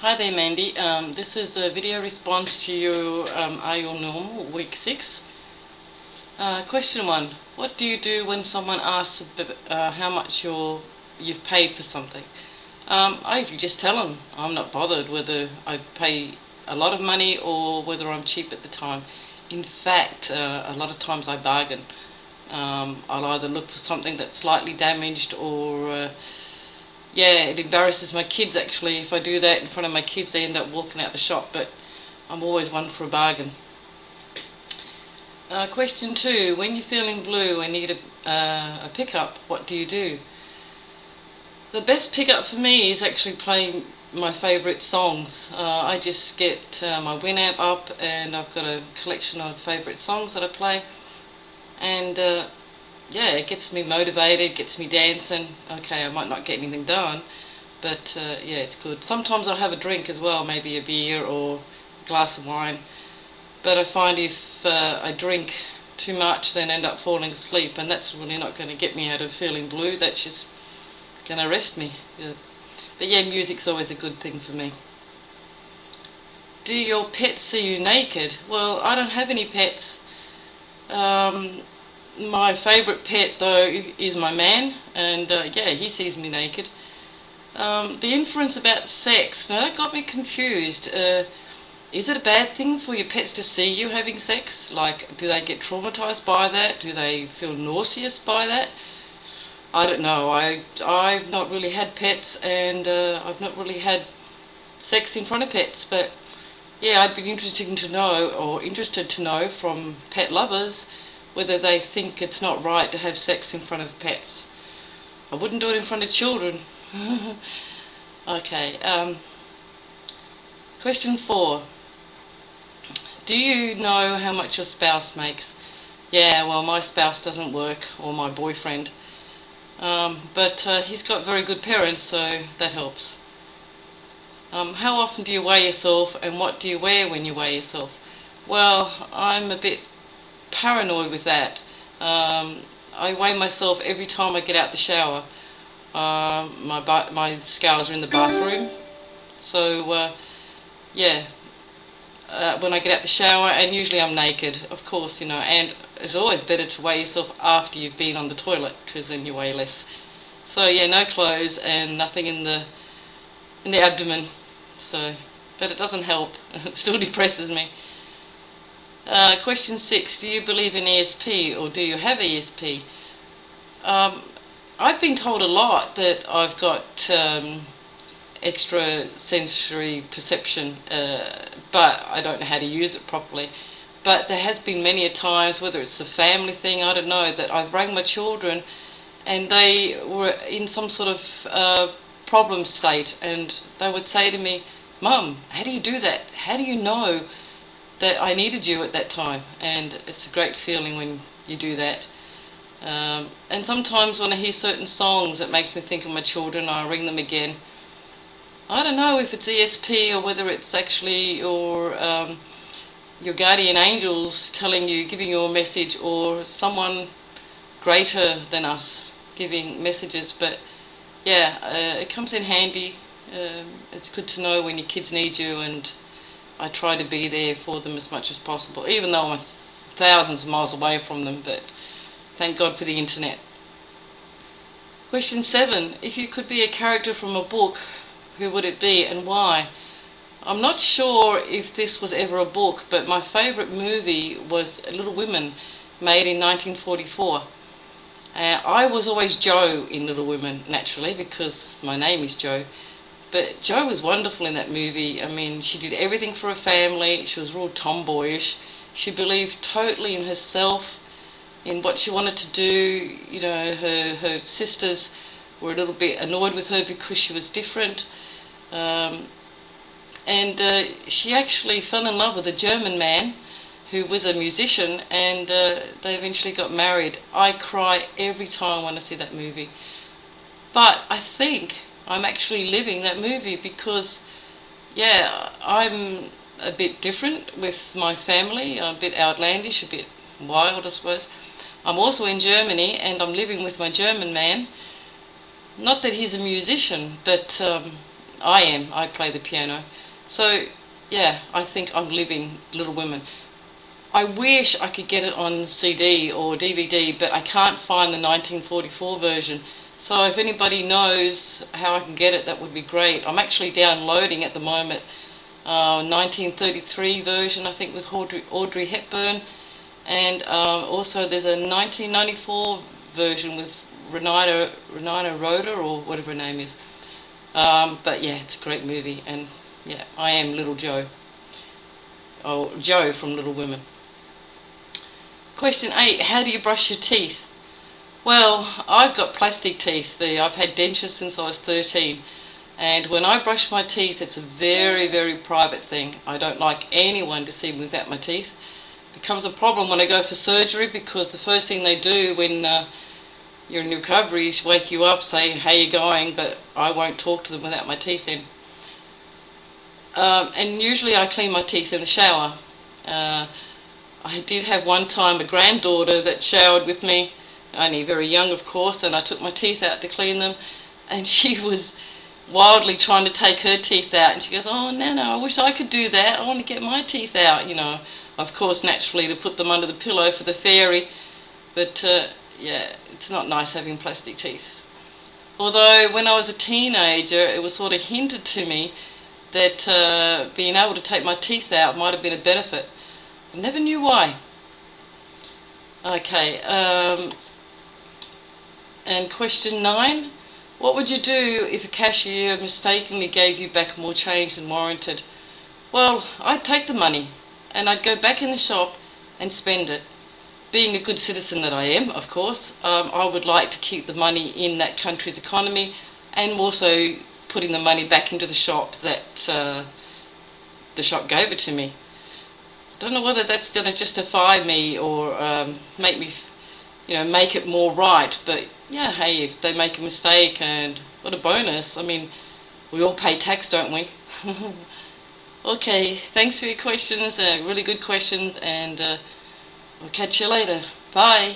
Hi there, Mandy. This is a video response to your Are You Normal, week 6. Question 1. What do you do when someone asks how much you've paid for something? I usually just tell them I'm not bothered whether I pay a lot of money or whether I'm cheap at the time. In fact, a lot of times I bargain. I'll either look for something that's slightly damaged or yeah, it embarrasses my kids actually. If I do that in front of my kids, they end up walking out the shop, but I'm always one for a bargain. Question 2. When you're feeling blue and need a pickup, what do you do? The best pickup for me is actually playing my favourite songs. I just get my Winamp up and I've got a collection of favourite songs that I play, and yeah, it gets me motivated, gets me dancing. Okay, I might not get anything done, but yeah, it's good. Sometimes I'll have a drink as well, maybe a beer or a glass of wine, but I find if I drink too much then end up falling asleep, and that's really not going to get me out of feeling blue. That's just going to rest me. Yeah. But yeah, music's always a good thing for me. Do your pets see you naked? Well, I don't have any pets. My favourite pet though is my man, and yeah, he sees me naked. The inference about sex, now that got me confused. Is it a bad thing for your pets to see you having sex? Like, do they get traumatised by that? Do they feel nauseous by that? I don't know. I've not really had pets, and I've not really had sex in front of pets, but yeah, I'd be interested to know from pet lovers whether they think it's not right to have sex in front of pets. I wouldn't do it in front of children. Okay, question 4. Do you know how much your spouse makes? Yeah, well, my spouse doesn't work, or my boyfriend, but he's got very good parents, so that helps. How often do you weigh yourself, and what do you wear when you weigh yourself? Well, I'm a bit paranoid with that. I weigh myself every time I get out the shower. My scales are in the bathroom, so yeah, when I get out the shower, and usually I'm naked, of course, you know, and it's always better to weigh yourself after you've been on the toilet, because then you weigh less. So yeah, no clothes and nothing in the abdomen. So, but it doesn't help. It still depresses me. Question 6. Do you believe in ESP, or do you have ESP? I've been told a lot that I've got extra sensory perception, but I don't know how to use it properly. But there has been many a times, whether it's a family thing, I don't know, that I've rang my children and they were in some sort of problem state, and they would say to me, "Mum, how do you do that? How do you know that I needed you at that time?" And it's a great feeling when you do that. And sometimes when I hear certain songs, it makes me think of my children. I ring them again. I don't know if it's ESP or whether it's actually your guardian angels telling you, giving you a message, or someone greater than us giving messages. But yeah, it comes in handy. It's good to know when your kids need you, and I try to be there for them as much as possible, even though I'm thousands of miles away from them, but thank God for the internet. Question 7. If you could be a character from a book, who would it be and why? I'm not sure if this was ever a book, but my favourite movie was Little Women, made in 1944. I was always Jo in Little Women, naturally, because my name is Jo. But Jo was wonderful in that movie. I mean, she did everything for her family. She was real tomboyish. She believed totally in herself, in what she wanted to do. You know, her sisters were a little bit annoyed with her because she was different. And she actually fell in love with a German man who was a musician, and they eventually got married. I cry every time when I see that movie. But I think I'm actually living that movie because, yeah, I'm a bit different with my family. I'm a bit outlandish, a bit wild, I suppose. I'm also in Germany, and I'm living with my German man. Not that he's a musician, but I play the piano. So, yeah, I think I'm living Little Women. I wish I could get it on CD or DVD, but I can't find the 1944 version. So if anybody knows how I can get it, that would be great. I'm actually downloading at the moment 1933 version, I think, with Audrey Hepburn, and also there's a 1994 version with Renata Rhoda, or whatever her name is. But yeah, it's a great movie, and yeah, I am Little Joe. Oh, Joe from Little Women. Question 8. How do you brush your teeth? Well, I've got plastic teeth. I've had dentures since I was 13. And when I brush my teeth, it's a very, very private thing. I don't like anyone to see me without my teeth. It becomes a problem when I go for surgery, because the first thing they do when you're in recovery is wake you up, say, how you going? But I won't talk to them without my teeth in. And usually I clean my teeth in the shower. I did have one time a granddaughter that showered with me, only very young of course, and I took my teeth out to clean them, and she was wildly trying to take her teeth out, and she goes, oh Nana, I wish I could do that, I want to get my teeth out, you know, of course naturally to put them under the pillow for the fairy, but yeah, it's not nice having plastic teeth. Although when I was a teenager it was sort of hinted to me that being able to take my teeth out might have been a benefit. I never knew why. Okay, and question 9. What would you do if a cashier mistakenly gave you back more change than warranted? Well, I'd take the money and I'd go back in the shop and spend it. Being a good citizen that I am, of course, I would like to keep the money in that country's economy, and also putting the money back into the shop that the shop gave it to me. Don't know whether that's going to justify me or make me, make it more right. But yeah, hey, if they make a mistake, and what a bonus. I mean, we all pay tax, don't we? Okay, thanks for your questions, really good questions, and I'll catch you later. Bye.